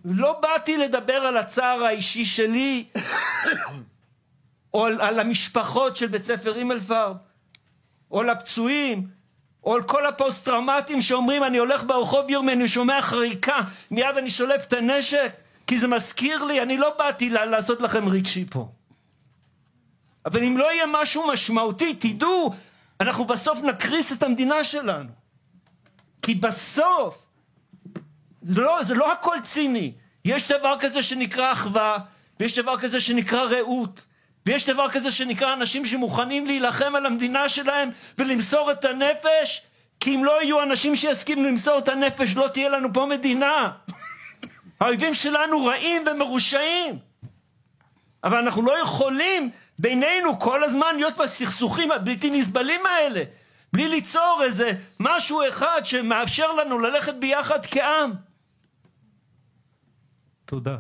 לא באתי לדבר על הצער האישי שלי, או על המשפחות של בית ספר הימלפרב, או על הפצועים, או על כל הפוסט-טראומטיים שאומרים אני הולך ברחוב יום, אני שומע חריקה, מיד אני שולף את הנשק, כי זה מזכיר לי, אני לא באתי לעשות לכם רגשי פה. אבל אם לא יהיה משהו משמעותי, תדעו, אנחנו בסוף נקריס את המדינה שלנו. כי בסוף, זה לא הכל ציני. יש דבר כזה שנקרא אחווה, ויש דבר כזה שנקרא רעות, ויש דבר כזה שנקרא אנשים שמוכנים להילחם על המדינה שלהם ולמסור את הנפש, כי אם לא יהיו אנשים שיסכימו למסור את הנפש, לא תהיה לנו פה מדינה. האויבים שלנו רעים ומרושעים. אבל אנחנו לא יכולים בינינו כל הזמן להיות בסכסוכים הבלתי נסבלים האלה, בלי ליצור איזה משהו אחד שמאפשר לנו ללכת ביחד כעם. תודה.